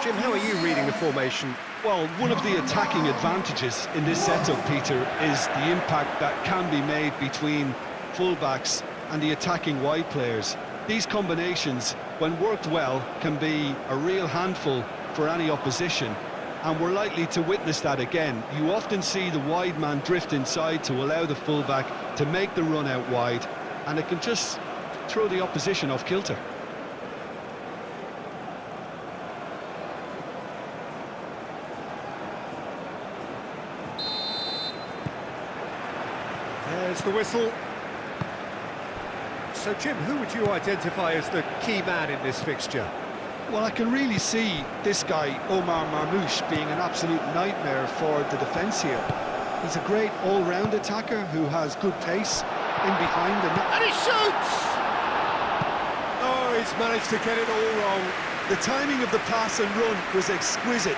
Jim, how are you reading the formation? Well, one of the attacking advantages in this setup, Peter, is the impact that can be made between fullbacks and the attacking wide players. These combinations, when worked well, can be a real handful for any opposition, and we're likely to witness that again. You often see the wide man drift inside to allow the fullback to make the run out wide, and it can just throw the opposition off kilter. There's the whistle. So, Jim, who would you identify as the key man in this fixture? Well, I can really see this guy, Omar Marmoush, being an absolute nightmare for the defence here. He's a great all-round attacker who has good pace in behind and he shoots! Oh, he's managed to get it all wrong. The timing of the pass and run was exquisite.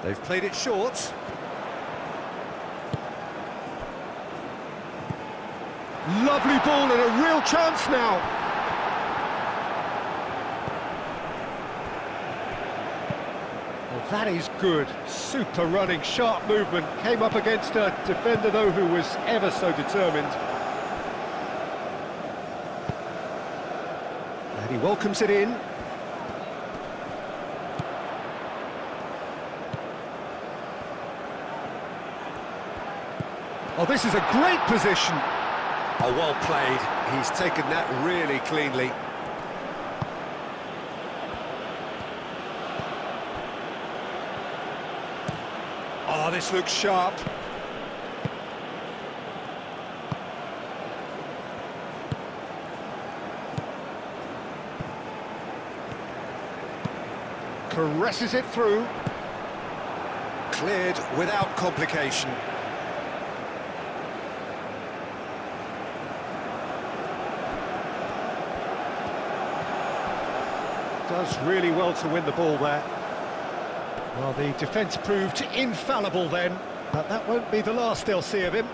They've played it short. Lovely ball and a real chance now. Well, that is good. Super running, sharp movement. Came up against a defender, though, who was ever so determined. And he welcomes it in. Oh, this is a great position. Oh, well played. He's taken that really cleanly. Oh, this looks sharp. Caresses it through. Cleared without complication. Does really well to win the ball there. Well, the defence proved infallible then, but that won't be the last they'll see of him.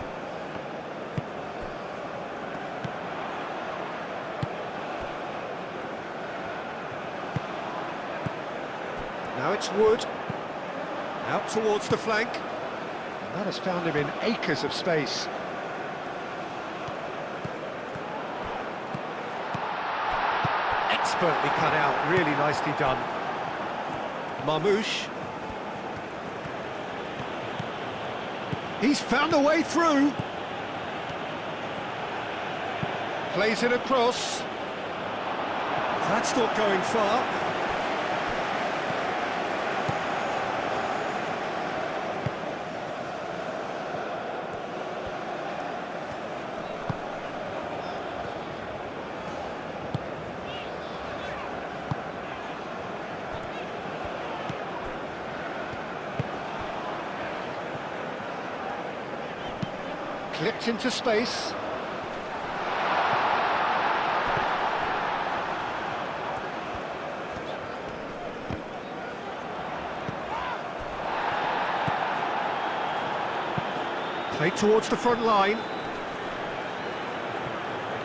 Now it's Wood, out towards the flank. And that has found him in acres of space. Expertly cut out, really nicely done. Marmoush. He's found a way through. Plays it across. That's not going far. Clipped into space. Played towards the front line.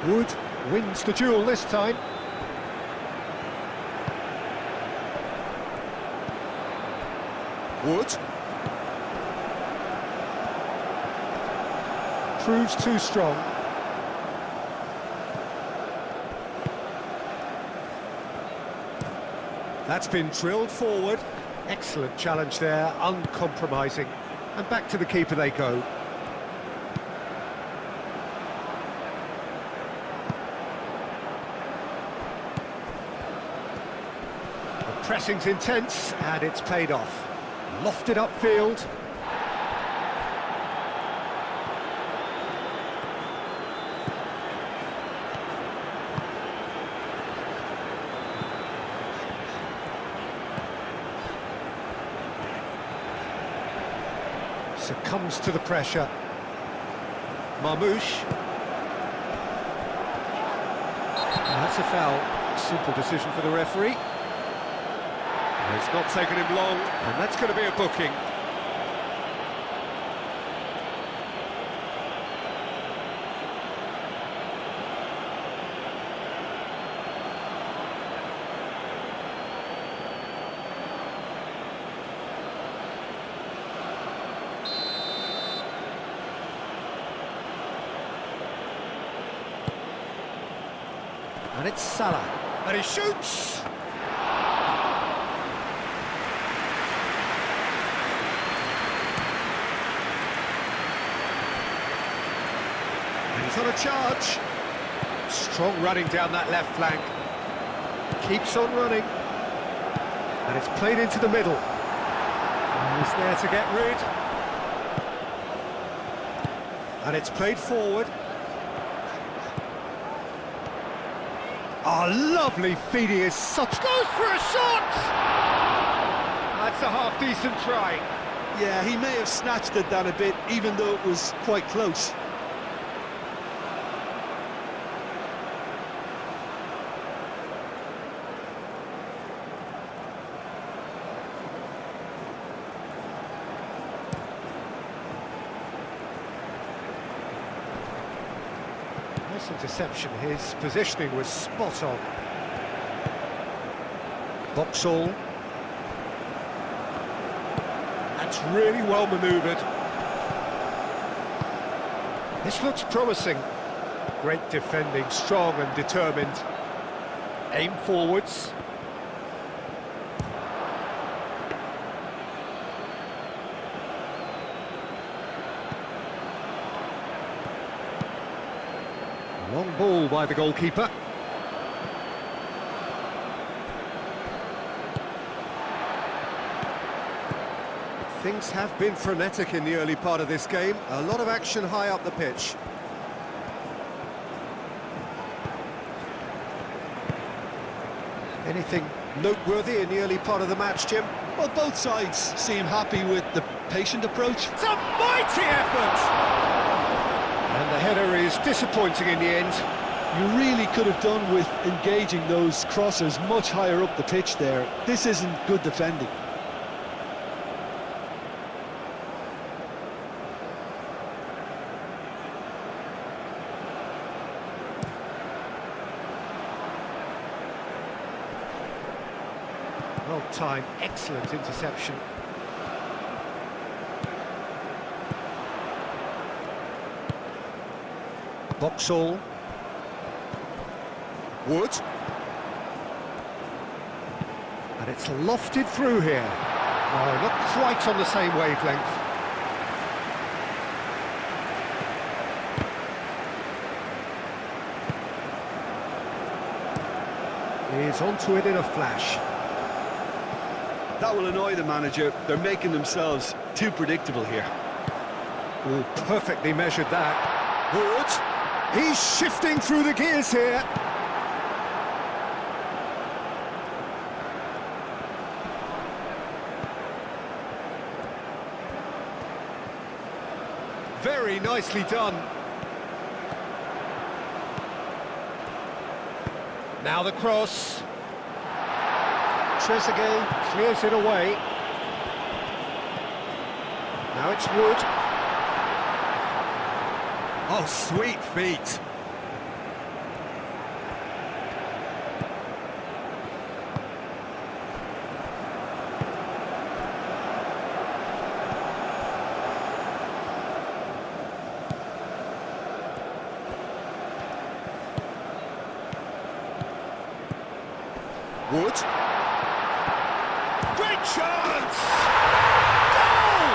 Wood wins the duel this time. Wood. Proves too strong. That's been drilled forward. Excellent challenge there, uncompromising. And back to the keeper they go. The pressing's intense, and it's paid off. Lofted upfield. Succumbs to the pressure. Marmoush. That's a foul. Simple decision for the referee. It's not taken him long, and that's going to be a booking. And it's Salah. And he shoots! And he's on a charge. Strong running down that left flank. Keeps on running. And it's played into the middle. And he's there to get rid. And it's played forward. Oh, lovely feed, he is such... Goes for a shot! That's a half-decent try. Yeah, he may have snatched at that a bit, even though it was quite close. Nice interception, his positioning was spot on. Boxall. That's really well manoeuvred. This looks promising. Great defending, strong and determined. Aim forwards. Long ball by the goalkeeper. Things have been frenetic in the early part of this game. A lot of action high up the pitch. Anything noteworthy in the early part of the match, Jim? Well, both sides seem happy with the patient approach. It's a mighty effort! And the header is disappointing in the end. You really could have done with engaging those crossers much higher up the pitch there. This isn't good defending. Well timed, excellent interception. Boxall. Wood. And it's lofted through here. Oh, not quite on the same wavelength. He's onto it in a flash. That will annoy the manager. They're making themselves too predictable here. Oh, perfectly measured that. Wood. He's shifting through the gears here. Very nicely done. Now the cross. Trezeguet clears it away. Now it's Wood. Oh, sweet feet. Wood. Great chance! Goal!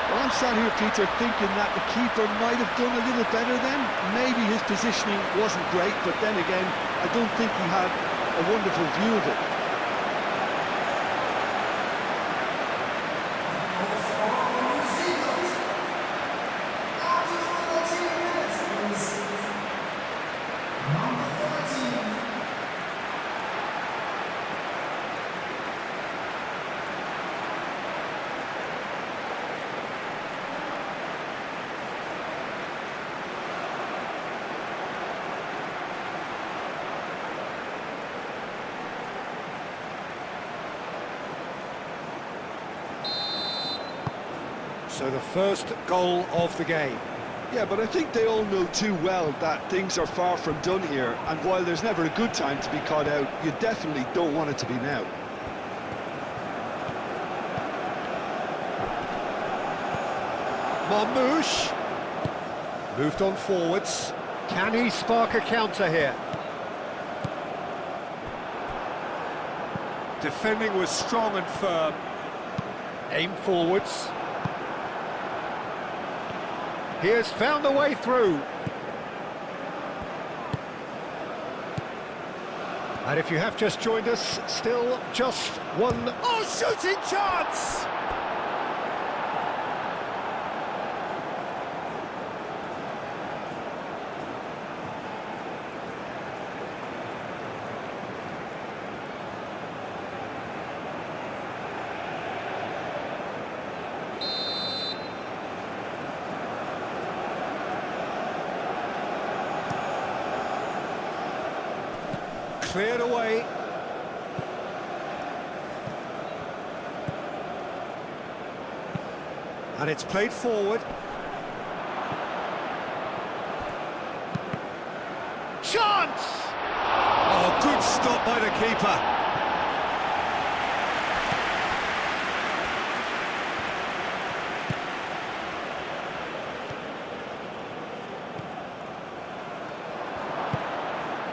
Well, I'm sat here, Peter, thinking that the keeper might have done a little better then. Maybe his positioning wasn't great, but then again, I don't think he had a wonderful view of it. So the first goal of the game. Yeah, but I think they all know too well that things are far from done here, and while there's never a good time to be caught out, you definitely don't want it to be now. Marmouche. Moved on forwards. Can he spark a counter here? Defending was strong and firm. Aim forwards. He has found a way through. And if you have just joined us, still just one... Oh, shooting chance! Cleared away. And it's played forward. Chance! Oh, good stop by the keeper.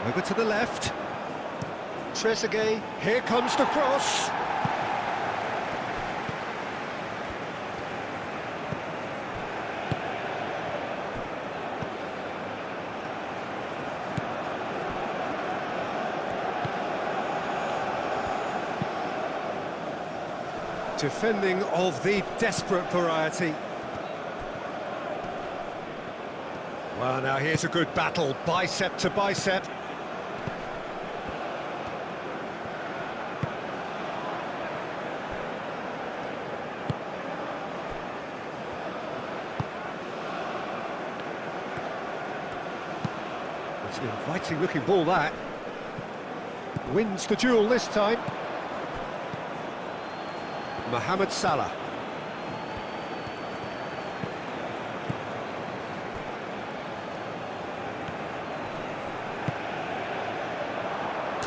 Over to the left. Trezeguet, here comes the cross. Defending of the desperate variety. Well, now here's a good battle, bicep to bicep. It's an inviting looking ball, that. Wins the duel this time. Mohamed Salah.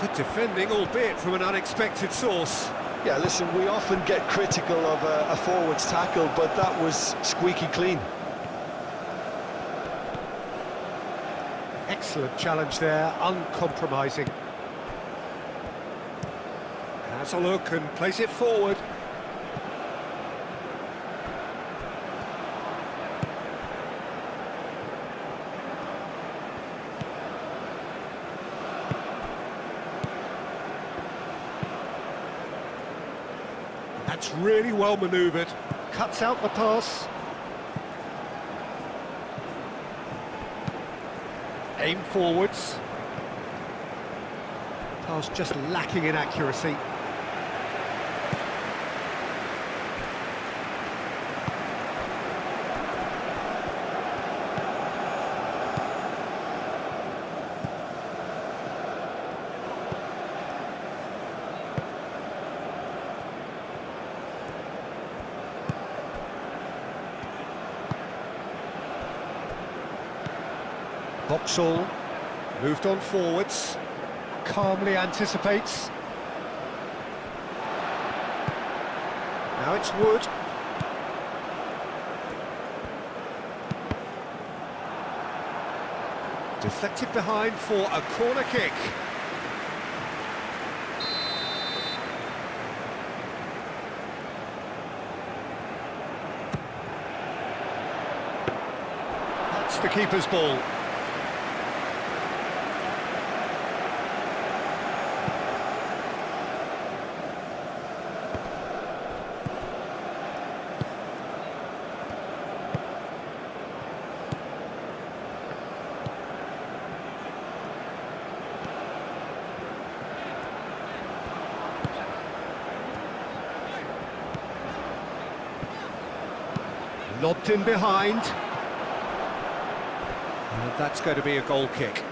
Good defending, albeit from an unexpected source. Yeah, listen, we often get critical of a forward's tackle, but that was squeaky clean. Excellent challenge there, uncompromising. Has a look and plays it forward. That's really well manoeuvred. Cuts out the pass. Aim forwards. Pass just lacking in accuracy. Boxall, moved on forwards, calmly anticipates. Now it's Wood. Deflected behind for a corner kick. That's the keeper's ball. Lobbed in behind. And that's going to be a goal kick.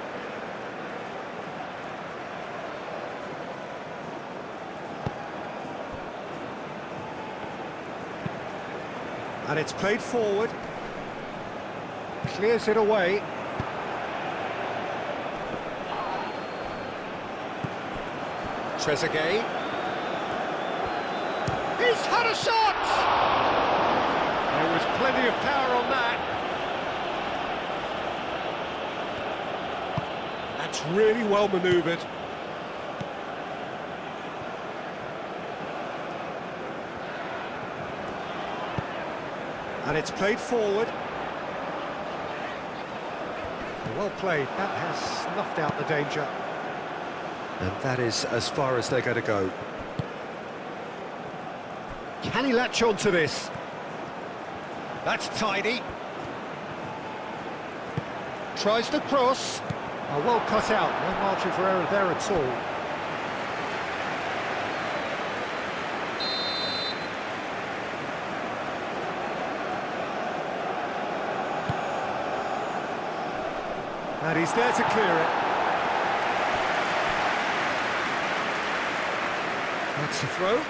And it's played forward. Clears it away. Trezeguet. He's had a shot! There was plenty of power on that. That's really well manoeuvred. And it's played forward. Well played. That has snuffed out the danger. And that is as far as they're going to go. Can he latch on to this? That's tidy. Tries the cross. Oh, well cut out. No margin for error there at all. And he's there to clear it. That's the throw.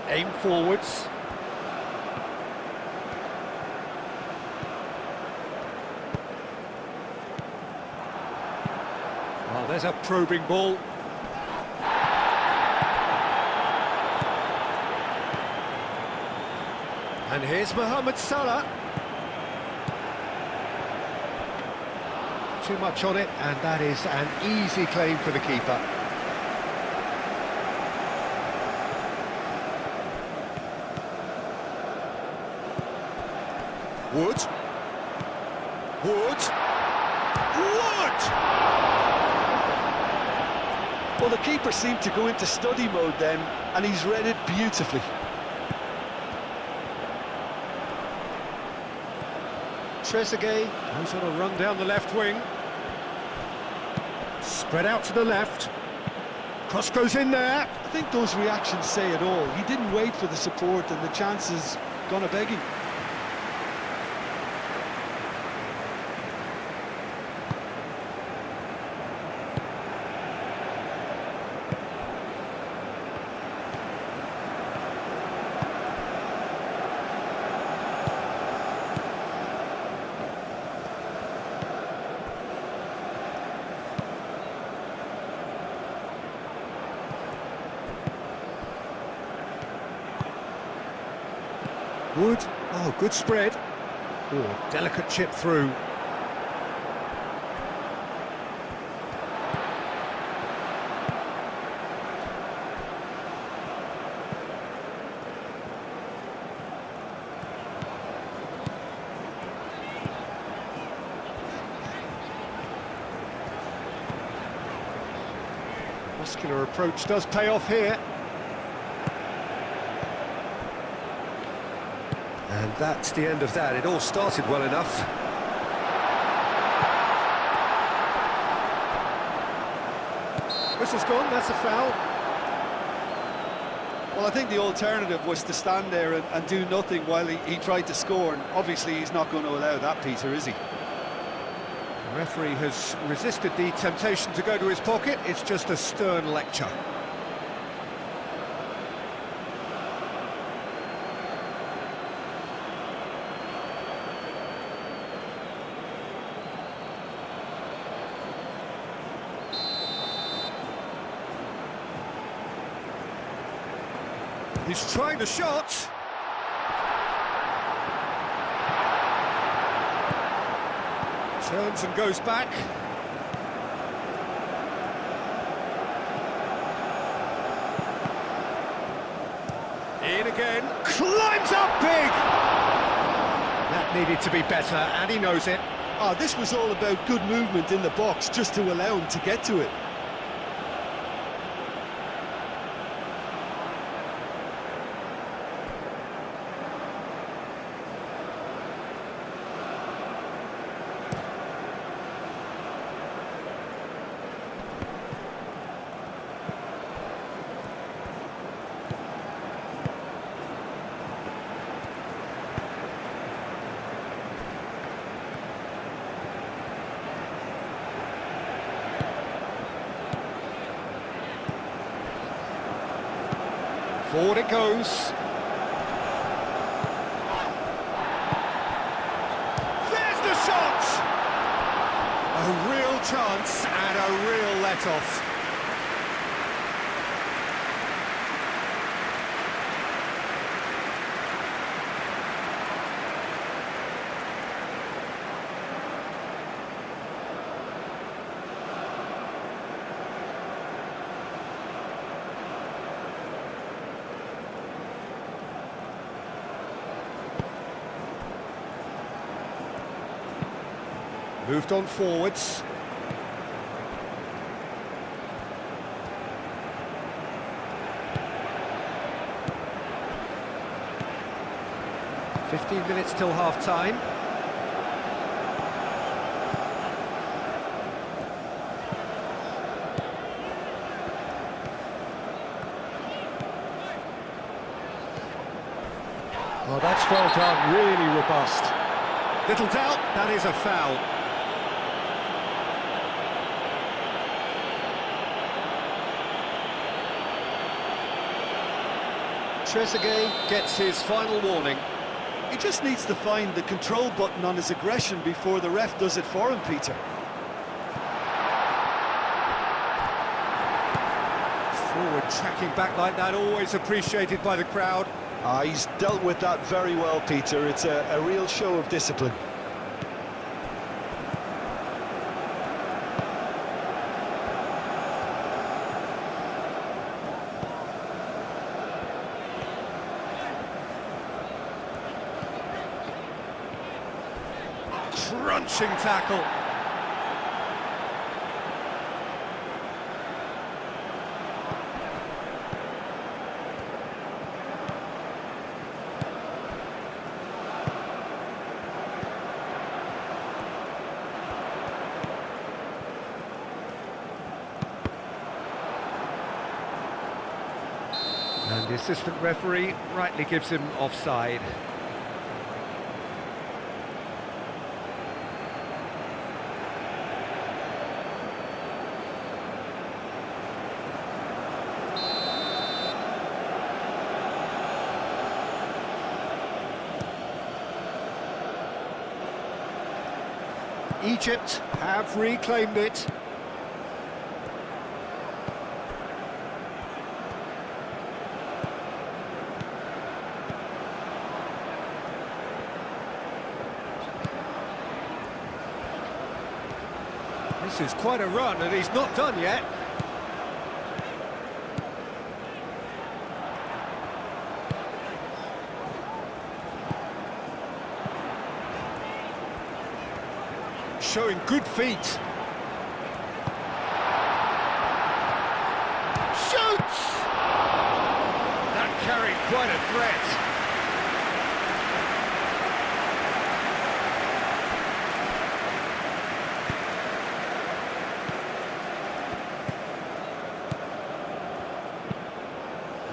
Aim forwards. Oh, there's a probing ball. And here's Mohamed Salah. Too much on it, and that is an easy claim for the keeper. Wood. Well, the keeper seemed to go into study mode then, and he's read it beautifully. Trezeguet goes on a run down the left wing. Spread out to the left. Cross goes in there. I think those reactions say it all. He didn't wait for the support, and the chance is gonna beg him. Wood. Oh, good spread. Oh, delicate chip through. Muscular approach does pay off here. And that's the end of that. It all started well enough. Whistle's gone, that's a foul. Well, I think the alternative was to stand there and do nothing while he tried to score, and obviously he's not going to allow that, Peter, is he? The referee has resisted the temptation to go to his pocket. It's just a stern lecture. He's trying the shot. Turns and goes back. In again. Climbs up big. That needed to be better, and he knows it. Oh, this was all about good movement in the box just to allow him to get to it. Forward it goes. There's the shot! A real chance and a real let-off. Moved on forwards. "15 minutes till half-time. Oh, that's well done, really robust. Little doubt, that is a foul. Trezeguet gets his final warning. He just needs to find the control button on his aggression before the ref does it for him, Peter. Forward tracking back like that, always appreciated by the crowd. He's dealt with that very well, Peter. It's a real show of discipline. Crunching tackle. And the assistant referee rightly gives him offside. Egypt have reclaimed it. This is quite a run, and he's not done yet. Showing good feet. Shoots! That carried quite a threat.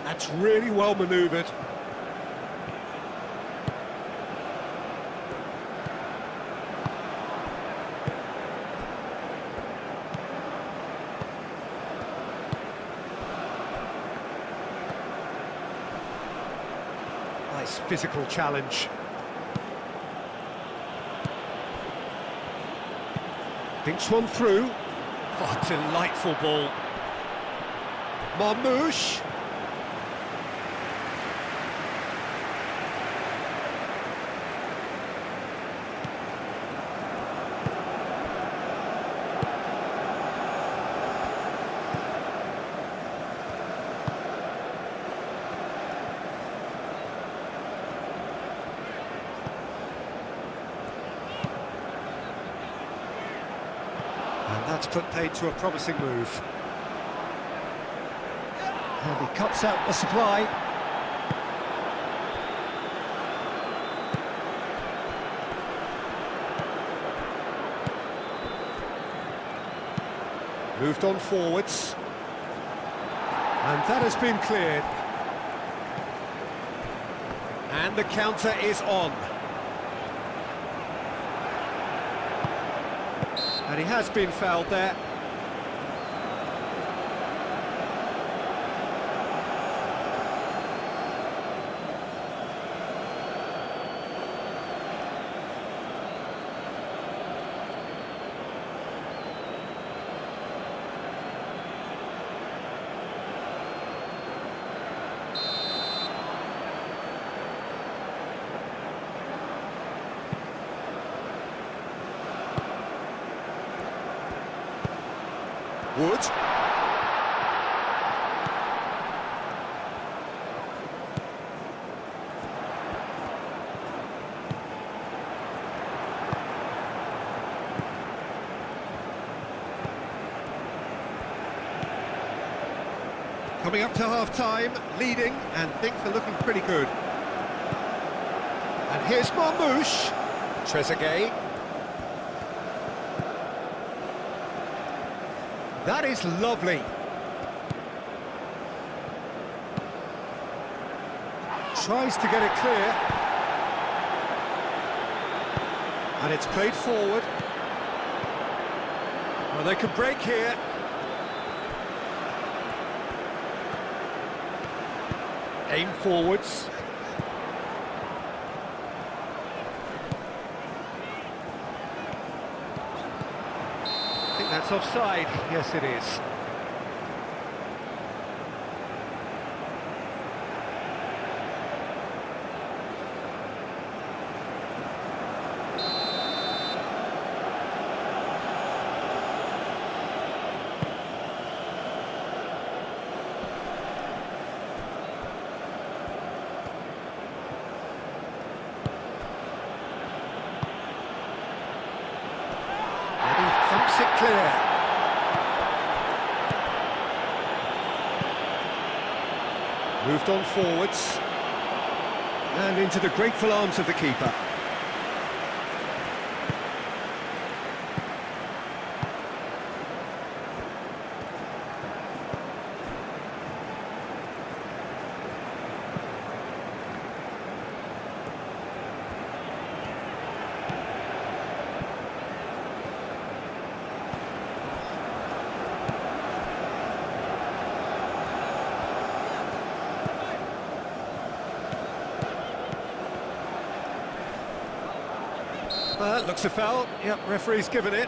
That's really well manoeuvred. Nice physical challenge. Thinks one through. Oh, delightful ball. Marmouche. And that's put paid to a promising move. And he cuts out the supply. Moved on forwards. And that has been cleared. And the counter is on. And he has been fouled there. Wood. Coming up to half-time, leading, and things are looking pretty good. And here's Marmouche. Trezeguet. That is lovely. Tries to get it clear. And it's played forward. Well, they could break here. Aim forwards. I think that's offside. Yes, it is. Thumps it clear. Moved on forwards. And into the grateful arms of the keeper. Looks a foul. Yep, referee's given it.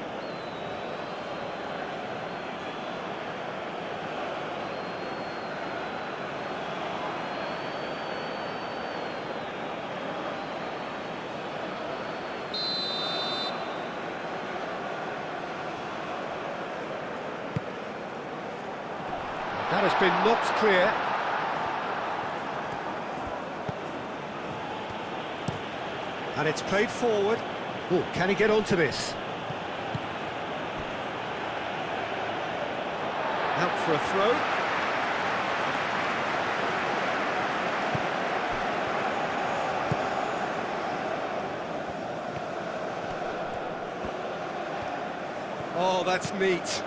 That has been knocked clear. And it's played forward. Oh, can he get onto this? Out for a throw. Oh, that's neat.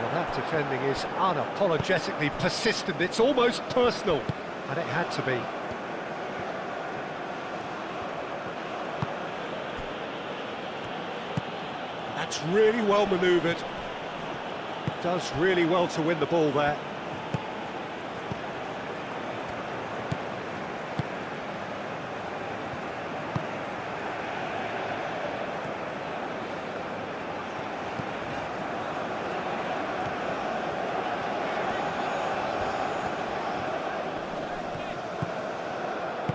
Well, that defending is unapologetically persistent. It's almost personal, and it had to be. That's really well manoeuvred. Does really well to win the ball there.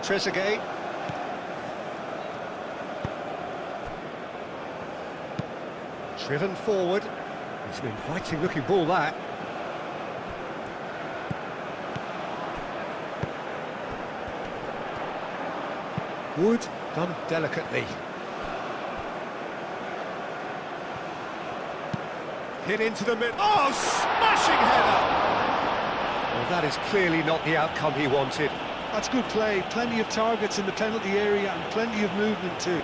Trezeguet. Driven forward. It's an inviting looking ball, that. Wood done delicately. Hit into the middle. Oh, smashing header! Well, that is clearly not the outcome he wanted. That's good play, plenty of targets in the penalty area and plenty of movement too.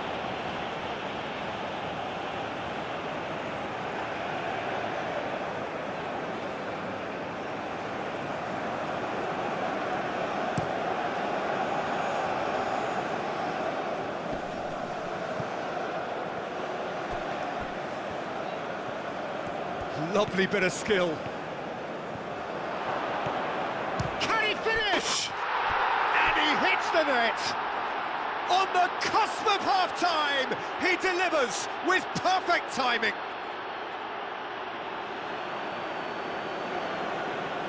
Lovely bit of skill. Can he finish? And he hits the net. On the cusp of half-time, he delivers with perfect timing.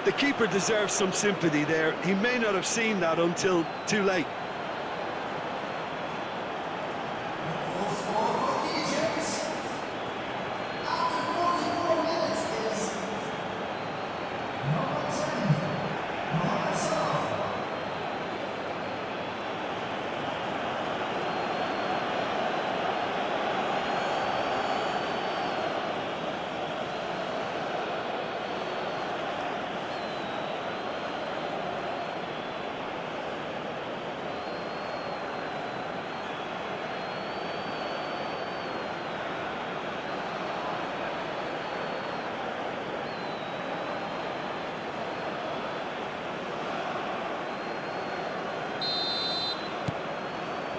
The keeper deserves some sympathy there. He may not have seen that until too late.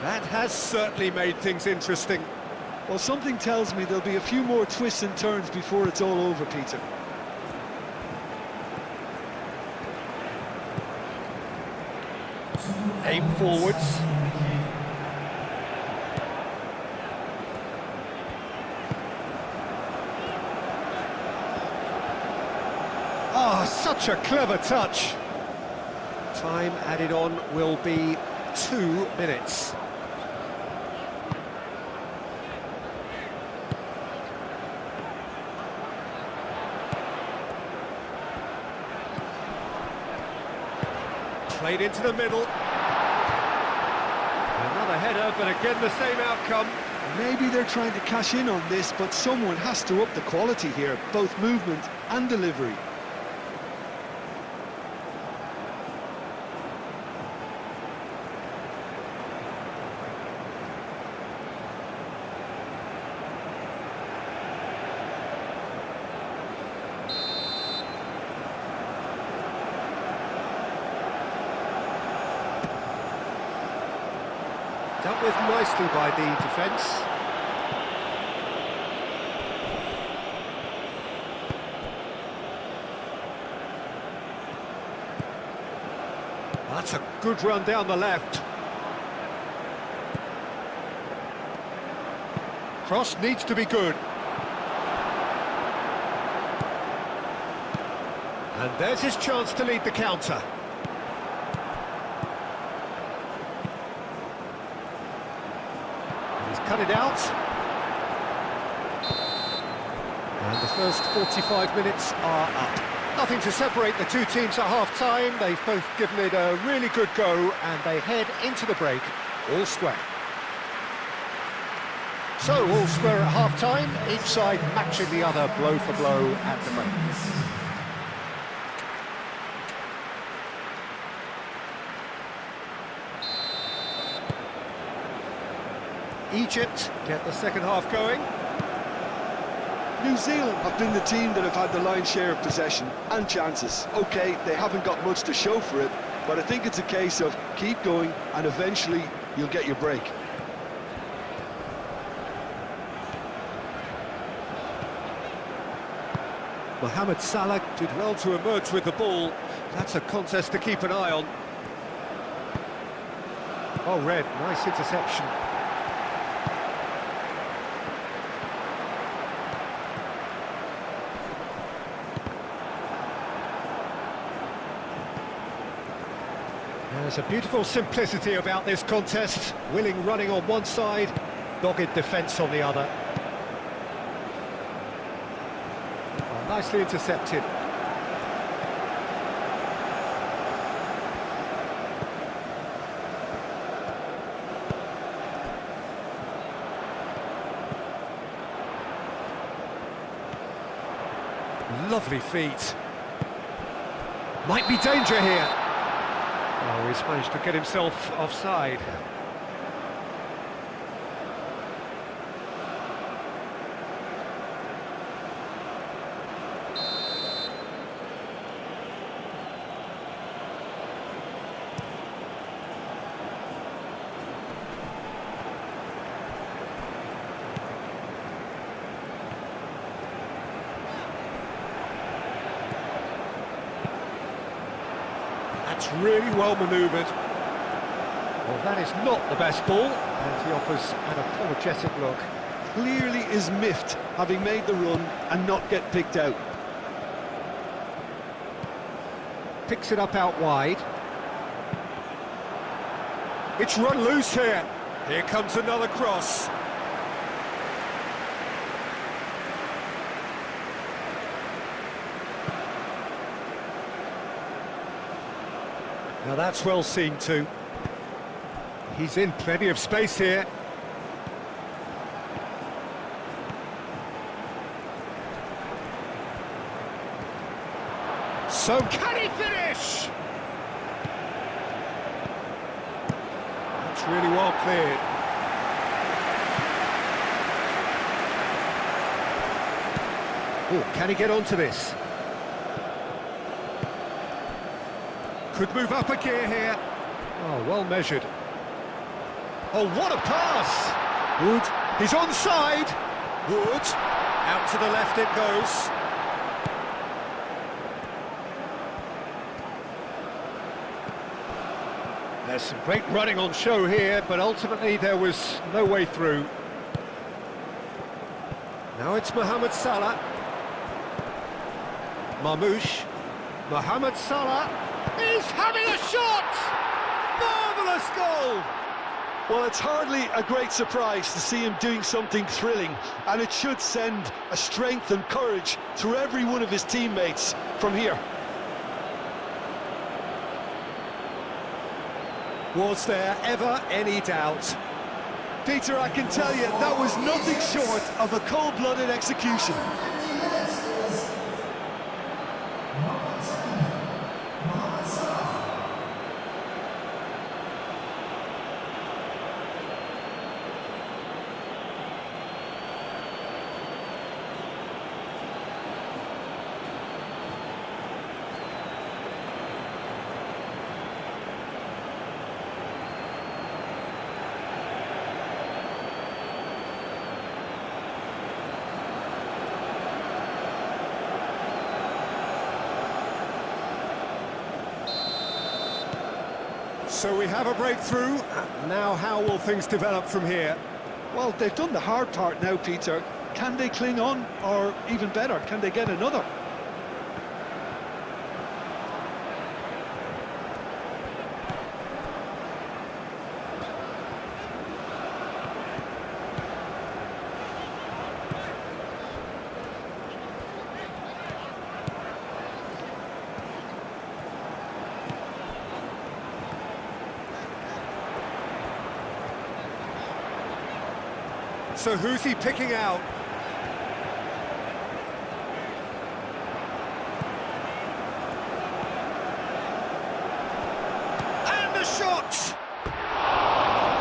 That has certainly made things interesting. Well, something tells me there'll be a few more twists and turns before it's all over, Peter. Aim forwards. Ah, such a clever touch. Time added on will be 2 minutes. Played into the middle. Another header, but again the same outcome. Maybe they're trying to cash in on this, but someone has to up the quality here, both movement and delivery. Dealt with nicely by the defence. That's a good run down the left. Cross needs to be good. And there's his chance to lead the counter. Cut it out. And the first 45 minutes are up. Nothing to separate the two teams at half-time. They've both given it a really good go, and they head into the break all square. So, all square at half-time, each side matching the other blow for blow at the break. Egypt get the second half going. New Zealand have been the team that have had the lion's share of possession and chances. OK, they haven't got much to show for it, but I think it's a case of keep going and eventually you'll get your break. Mohamed Salah did well to emerge with the ball. That's a contest to keep an eye on. Oh, Red, nice interception. There's a beautiful simplicity about this contest. Willing running on one side, dogged defence on the other. Oh, nicely intercepted. Lovely feet. Might be danger here. Oh, he's managed to get himself offside. That's really well manoeuvred. Well, that is not the best ball, and he offers an apologetic look. Clearly is miffed, having made the run and not get picked out. Picks it up out wide. It's run loose here. Here comes another cross. Now that's well seen too. He's in plenty of space here. So can he finish? That's really well cleared. Oh, can he get onto this? Could move up a gear here. Oh, well measured. Oh, what a pass! Wood, he's onside. Wood, out to the left it goes. There's some great running on show here, but ultimately there was no way through. Now it's Mohamed Salah. Marmoush. Mohamed Salah is having a shot! Marvellous goal! Well, it's hardly a great surprise to see him doing something thrilling, and it should send a strength and courage through every one of his teammates from here. Was there ever any doubt? Peter, I can tell you, that was nothing short of a cold-blooded execution. So we have a breakthrough. Now how will things develop from here? Well, they've done the hard part now, Peter. Can they cling on, or even better, can they get another? So who's he picking out? And the shot!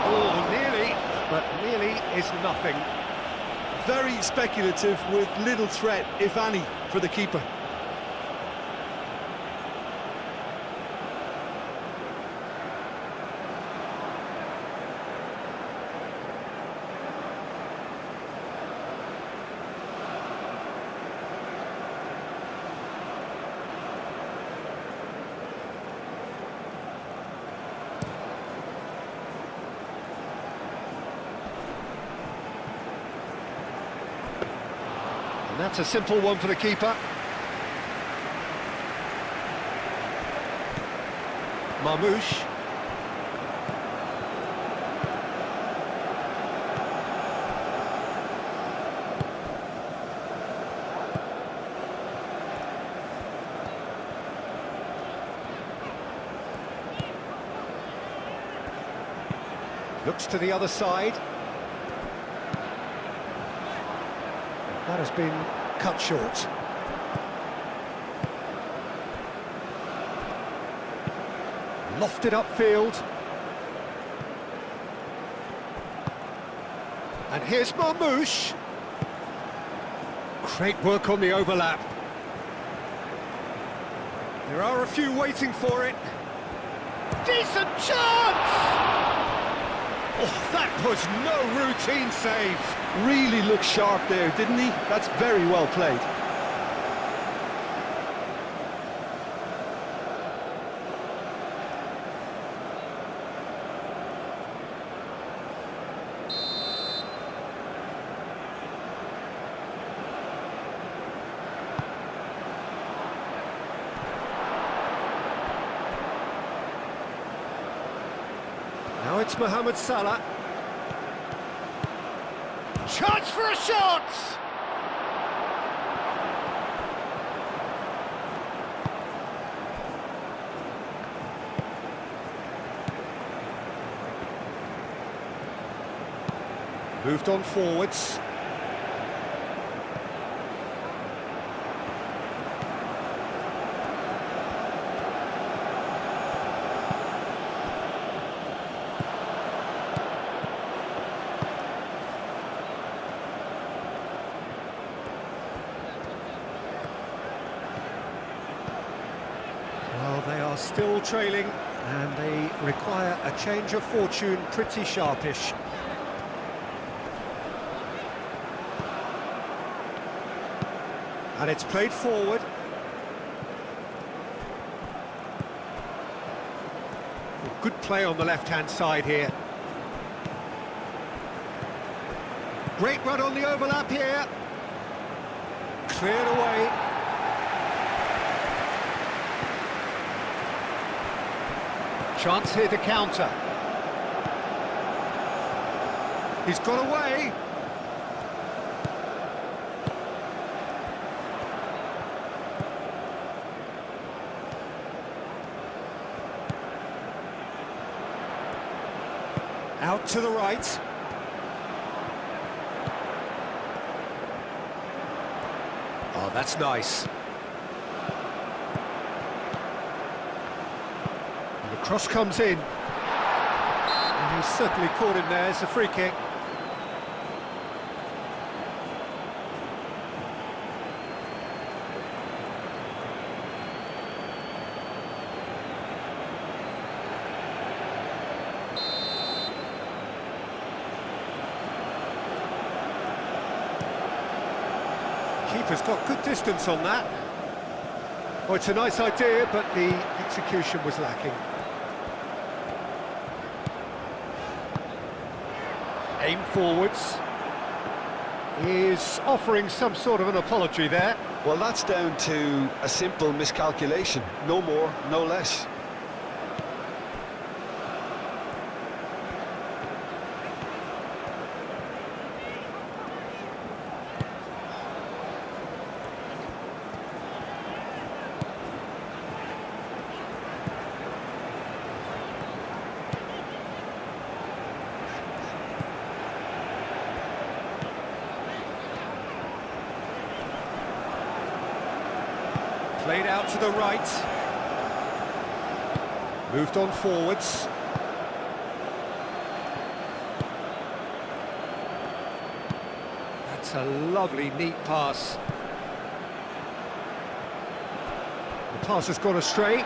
Oh, nearly, but nearly is nothing. Very speculative with little threat, if any, for the keeper. And that's a simple one for the keeper. Marmoush. Looks to the other side. That has been cut short. Lofted upfield. And here's Marmoush. Great work on the overlap. There are a few waiting for it. Decent chance! Oh, that was no routine save. Really looked sharp there, didn't he? That's very well played. Now it's Mohamed Salah. Chance for a shot! Moved on forwards. Well, they are still trailing, and they require a change of fortune pretty sharpish. And it's played forward. Good play on the left-hand side here. Great run on the overlap here. Cleared away. Chance here to counter. He's got away. Out to the right. Oh, that's nice. And the cross comes in. And he's certainly caught him there. It's a free kick. Keeper's got good distance on that. Oh, it's a nice idea, but the execution was lacking. Aim forwards. Is offering some sort of an apology there. Well, that's down to a simple miscalculation. No more, no less. Played out to the right. Moved on forwards. That's a lovely, neat pass. The pass has gone astray.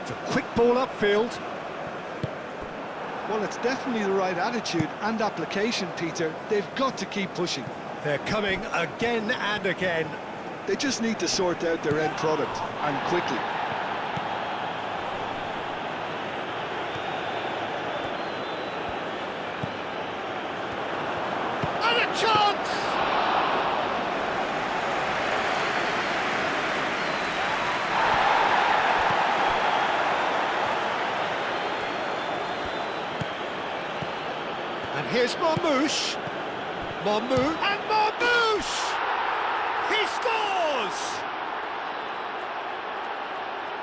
It's a quick ball upfield. Well, it's definitely the right attitude and application, Peter. They've got to keep pushing. They're coming again and again. They just need to sort out their end product, and quickly. And a chance! And here's Marmoush. And Marmoush! He scores!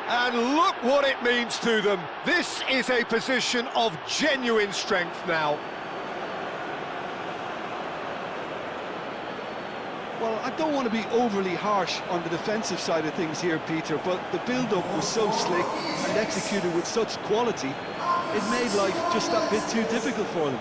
And look what it means to them. This is a position of genuine strength now. Well, I don't want to be overly harsh on the defensive side of things here, Peter, but the build-up was so slick and executed with such quality, it made life just that bit too difficult for them.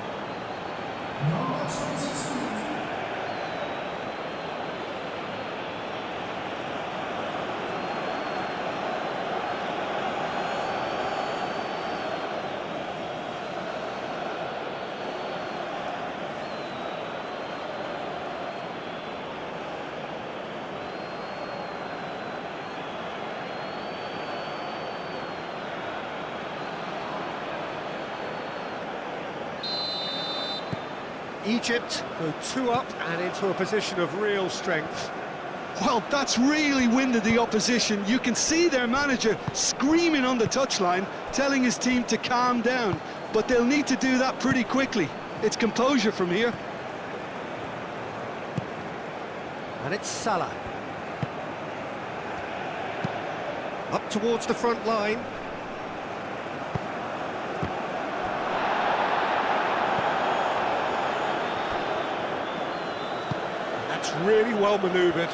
Egypt go 2 up and into a position of real strength. Well, that's really winded the opposition. You can see their manager screaming on the touchline, telling his team to calm down. But they'll need to do that pretty quickly. It's composure from here. And it's Salah. Up towards the front line. And that's really well manoeuvred.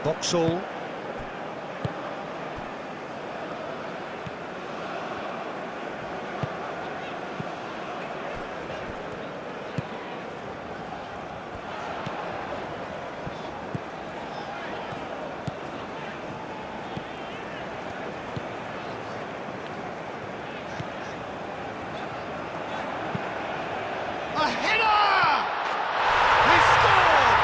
Boxall. A header! He scored!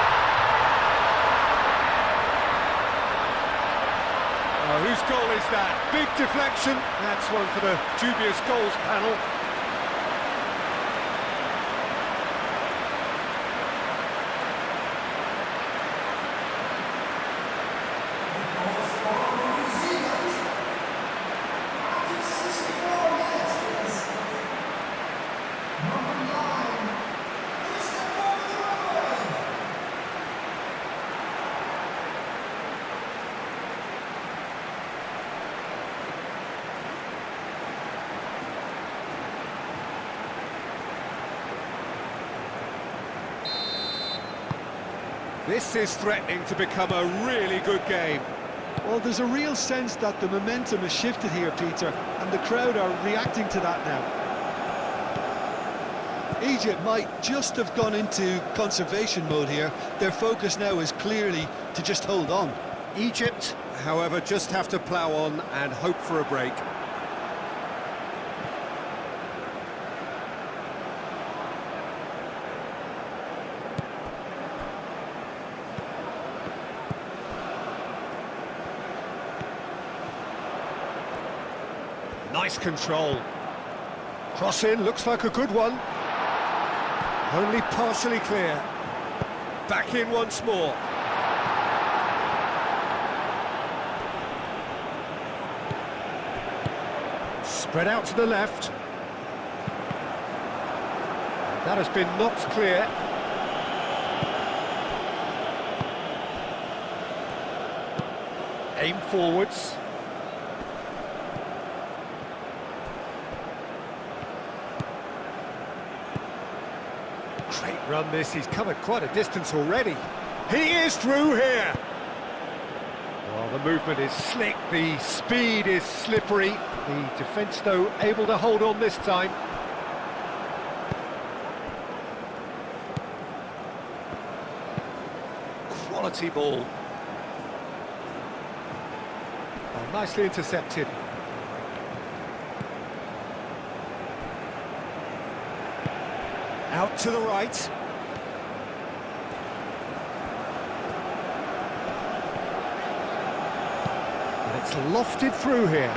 Oh, whose goal is that? Big deflection. That's one for the dubious goals panel. This is threatening to become a really good game. Well, there's a real sense that the momentum has shifted here, Peter, and the crowd are reacting to that now. Egypt might just have gone into conservation mode here. Their focus now is clearly to just hold on. Egypt, however, just have to plough on and hope for a break. Nice control. Cross in, looks like a good one. Only partially clear. Back in once more. Spread out to the left. That has been knocked clear. Aim forwards. Great run this, he's covered quite a distance already. He is through here! Well, the movement is slick, the speed is slippery. The defence, though, able to hold on this time. Quality ball. Oh, nicely intercepted. Out to the right. And it's lofted through here.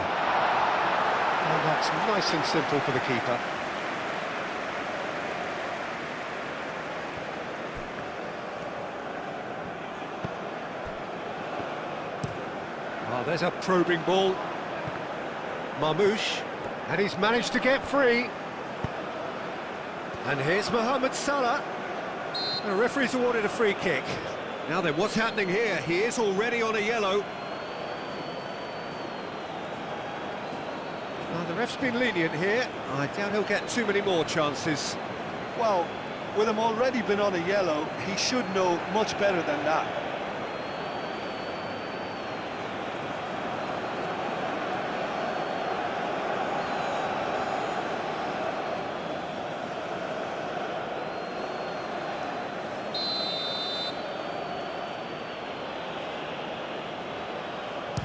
And that's nice and simple for the keeper. Oh, there's a probing ball. Marmoush. And he's managed to get free. And here's Mohamed Salah. The referee's awarded a free kick. Now then, what's happening here? He is already on a yellow. The ref's been lenient here. I doubt he'll get too many more chances. Well, with him already been on a yellow, he should know much better than that.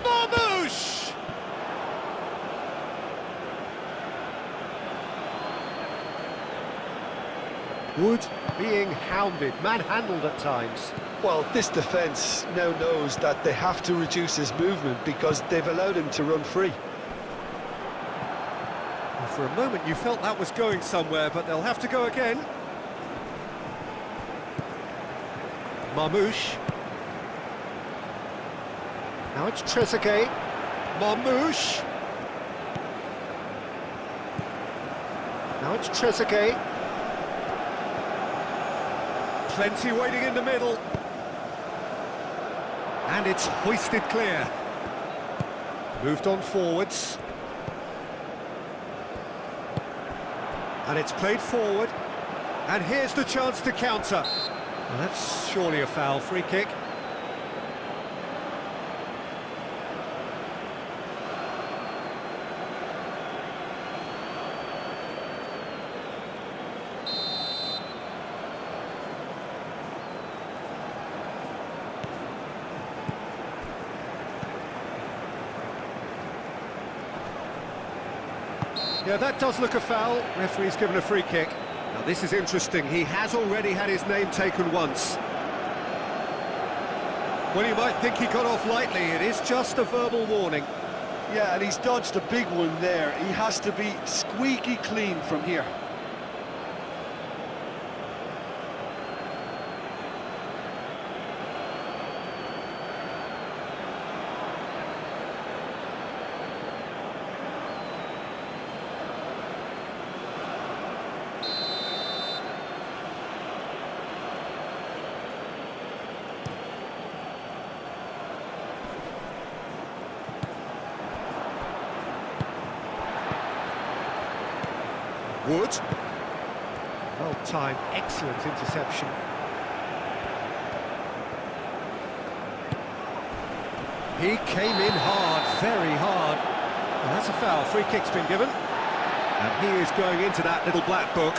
Marmoush! Wood being hounded, manhandled at times. Well, this defence now knows that they have to reduce his movement because they've allowed him to run free. Well, for a moment you felt that was going somewhere, but they'll have to go again. Marmouche. Now it's Trezeguet. Marmouche. Now it's Trezeguet. Plenty waiting in the middle. And it's hoisted clear. Moved on forwards. And it's played forward. And here's the chance to counter. Well, that's surely a foul. Free kick. Yeah, that does look a foul. Referee's given a free kick. Now this is interesting. He has already had his name taken once. Well, you might think he got off lightly. It is just a verbal warning. Yeah, and he's dodged a big one there. He has to be squeaky clean from here. Wood. Well timed, excellent interception. He came in hard, very hard. And that's a foul. Free kick's been given. And he is going into that little black book.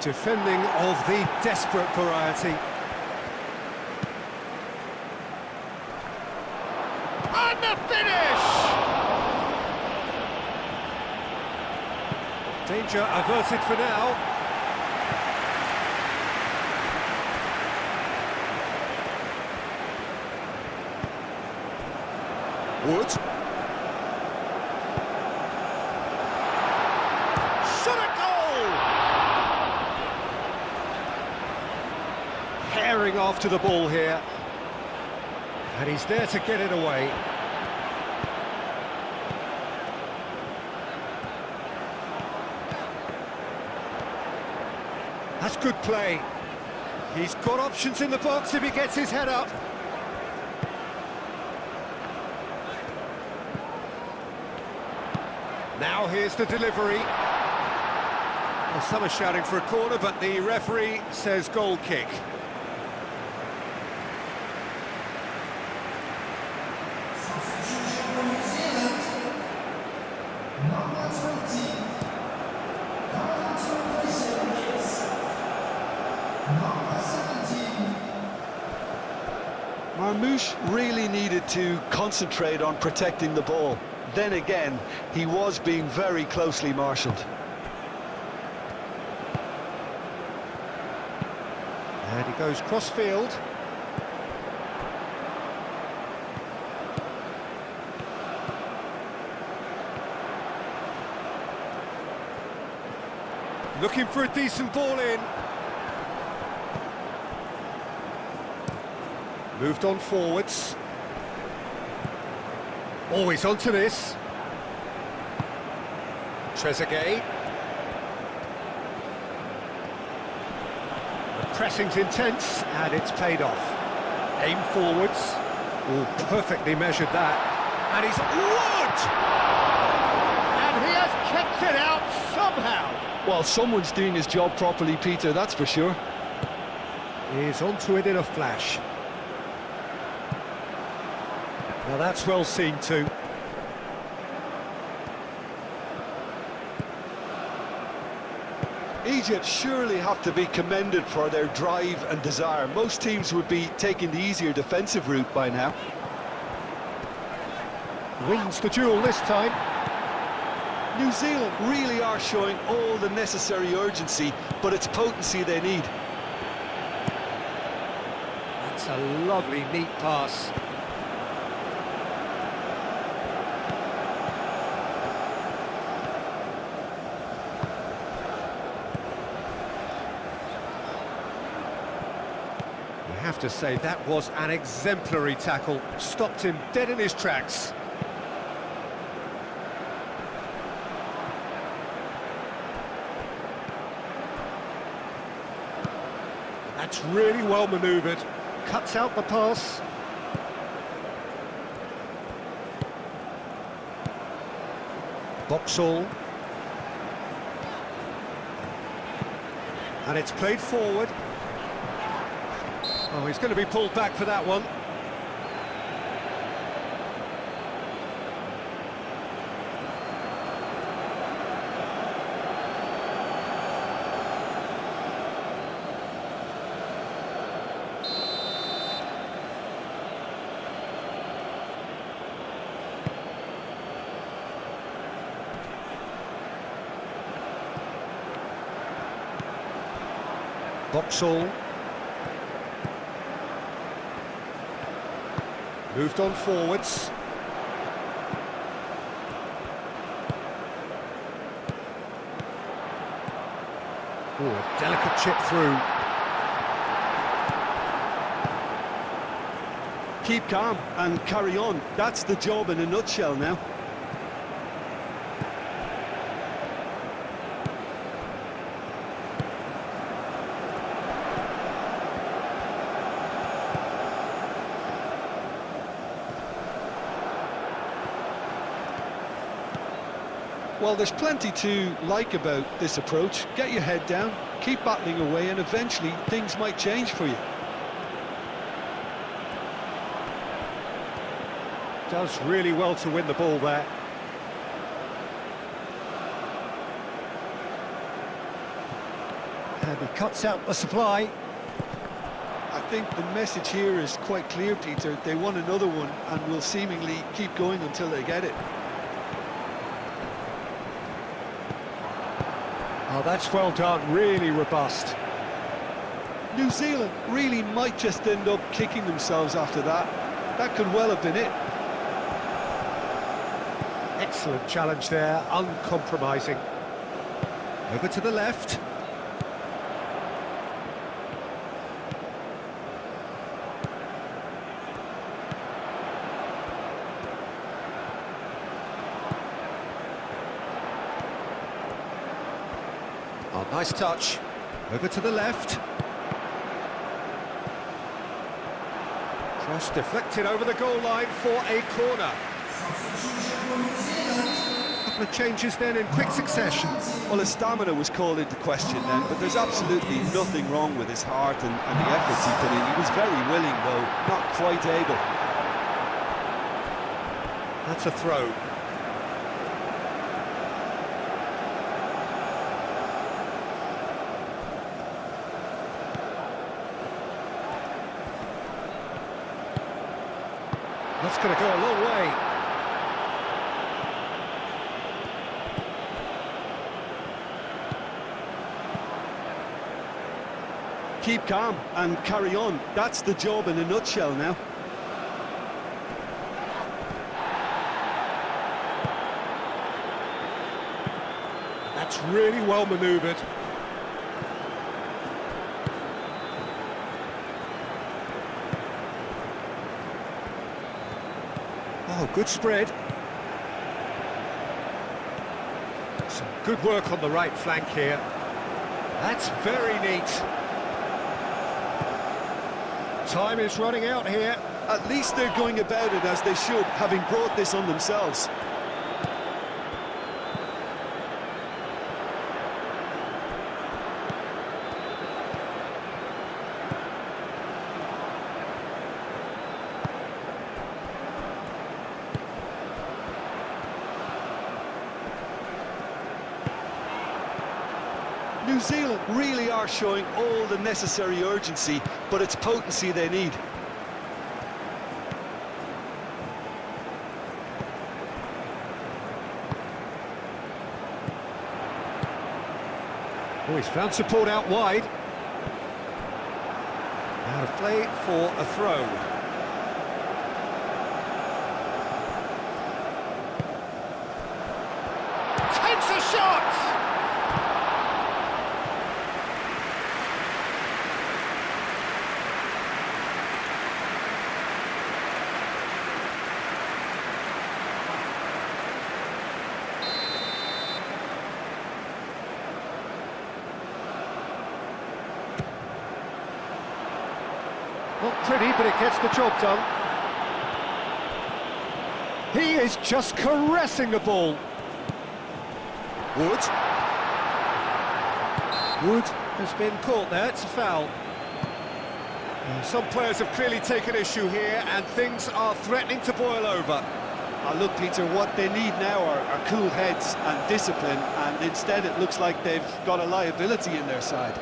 Defending of the desperate variety. And the finish! Danger averted for now. Wood. Shot a goal! Herring after the ball here. And he's there to get it away. That's good play. He's got options in the box if he gets his head up. Now here's the delivery. Well, some are shouting for a corner, but the referee says goal kick. Marmouche really needed to concentrate on protecting the ball. Then again, he was being very closely marshalled. And he goes cross-field. Looking for a decent ball in. Moved on forwards. Always onto this. Trezeguet. The pressing's intense, and it's paid off. Aim forwards. Oh, perfectly measured that. And he's Wood! And he has kept it out somehow. Well, someone's doing his job properly, Peter, that's for sure. He's onto it in a flash. Now that's well seen too. Egypt surely have to be commended for their drive and desire. Most teams would be taking the easier defensive route by now. Wins the duel this time. New Zealand really are showing all the necessary urgency, but it's potency they need. That's a lovely, neat pass. You have to say that was an exemplary tackle. Stopped him dead in his tracks. That's really well manoeuvred. Cuts out the pass. Boxall. And it's played forward. Oh, he's going to be pulled back for that one. Boxall. Moved on forwards. Oh, a delicate chip through. Keep calm and carry on. That's the job in a nutshell now. Well, there's plenty to like about this approach. Get your head down, keep battling away, and eventually things might change for you. Does really well to win the ball there. And he cuts out the supply. I think the message here is quite clear, Peter. They want another one and will seemingly keep going until they get it. Oh, that's well done, really robust. New Zealand really might just end up kicking themselves after that. That could well have been it. Excellent challenge there, uncompromising. Over to the left. Oh, nice touch. Over to the left. Cross deflected over the goal line for a corner. A couple of changes then in quick succession. Well, his stamina was called into question then, but there's absolutely nothing wrong with his heart and the efforts he put in. He was very willing, though, not quite able. That's a throw. That's going to go a long way. Keep calm and carry on. That's the job in a nutshell now. That's really well manoeuvred. Oh, good spread. Some good work on the right flank here. That's very neat. Time is running out here. At least they're going about it as they should, having brought this on themselves. New New Zealand really are showing all the necessary urgency, but it's potency they need. Oh, he's found support out wide. Out of play for a throw. Takes a shot! Not pretty, but it gets the job done. He is just caressing the ball. Wood. Wood has been caught there, it's a foul. Some players have clearly taken issue here, and things are threatening to boil over. Look, Peter, what they need now are cool heads and discipline, and instead it looks like they've got a liability in their side.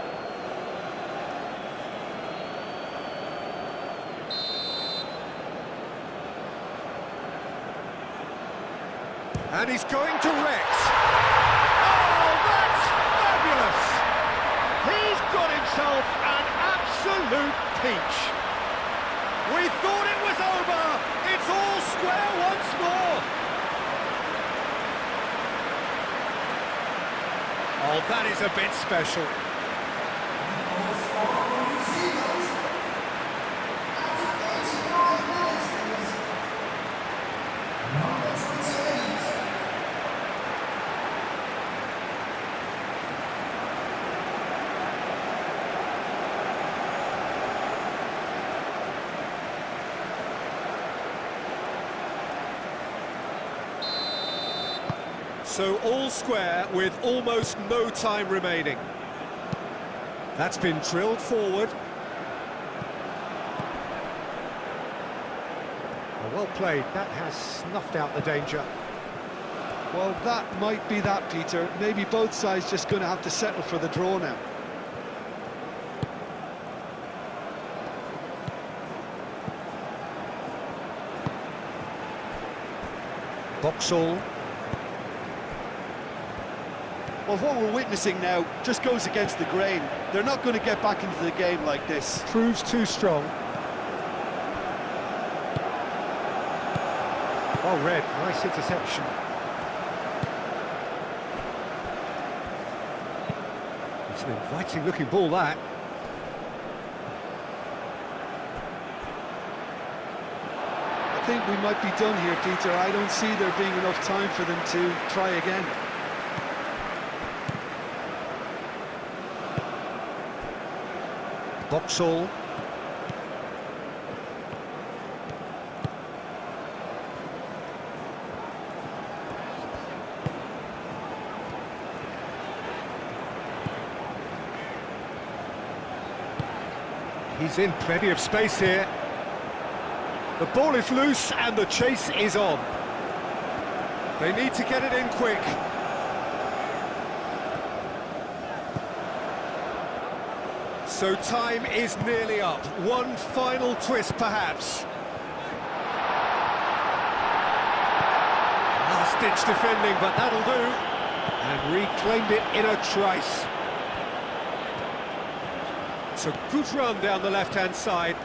And he's going direct. Oh, that's fabulous! He's got himself an absolute peach. We thought it was over. It's all square once more. Oh, that is a bit special. So all square with almost no time remaining. That's been drilled forward. Well played, that has snuffed out the danger. Well, that might be that, Peter. Maybe both sides just going to have to settle for the draw now. Boxall. Well, what we're witnessing now just goes against the grain. They're not going to get back into the game like this. Proves too strong. Well read, nice interception. It's an inviting looking ball, that. I think we might be done here, Peter. I don't see there being enough time for them to try again. Boxall. He's in plenty of space here. The ball is loose and the chase is on. They need to get it in quick. So time is nearly up. One final twist, perhaps. Last-ditch defending, but that'll do. And reclaimed it in a trice. It's a good run down the left-hand side.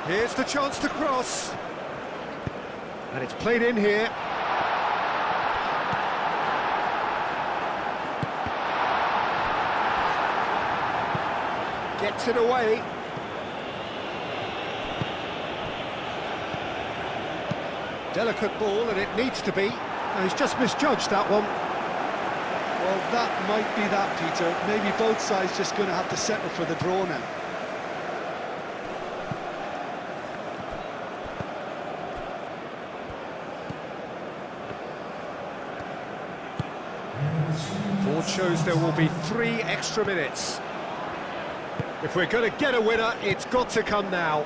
Here's the chance to cross. And it's played in here. Gets it away. Delicate ball, and it needs to be. Oh, he's just misjudged that one. Well, that might be that, Peter. Maybe both sides just going to have to settle for the draw now. Board shows there will be 3 extra minutes. If we're going to get a winner, it's got to come now.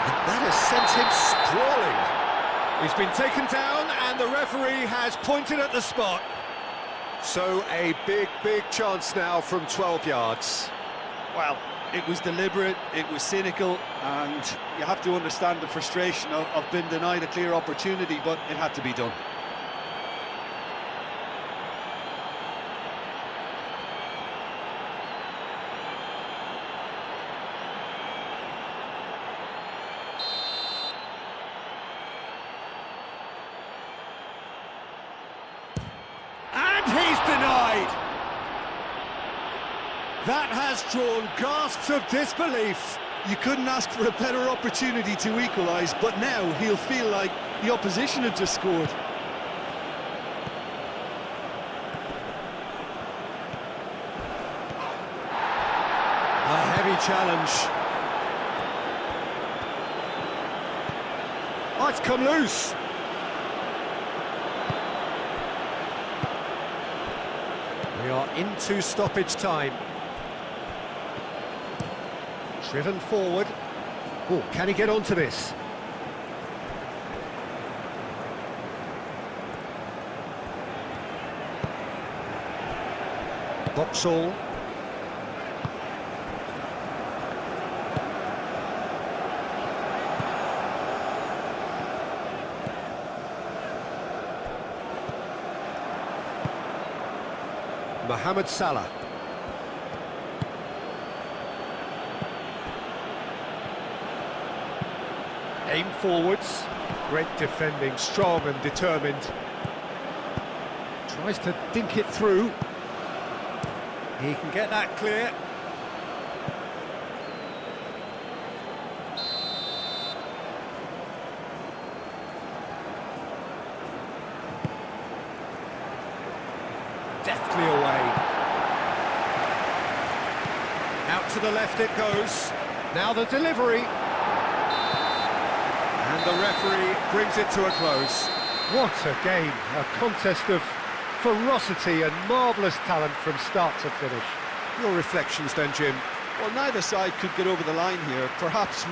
And that has sent him sprawling. He's been taken down, and And the referee has pointed at the spot. So a big chance now from 12 yards. Well, it was deliberate, it was cynical, and you have to understand the frustration of being denied a clear opportunity, but it had to be done. And he's denied! That has drawn gasps of disbelief. You couldn't ask for a better opportunity to equalise, but now he'll feel like the opposition have just scored. A heavy challenge. Oh, it's come loose. We are into stoppage time. Driven forward. Oh, can he get onto this? Boxall. Mohamed Salah. Aim forwards. Great defending, strong and determined. Tries to dink it through. He can get that clear. Deftly away. Out to the left it goes. Now the delivery. And the referee brings it to a close. What a game, a contest of ferocity and marvellous talent from start to finish. Your reflections then, Jim? Well, neither side could get over the line here. Perhaps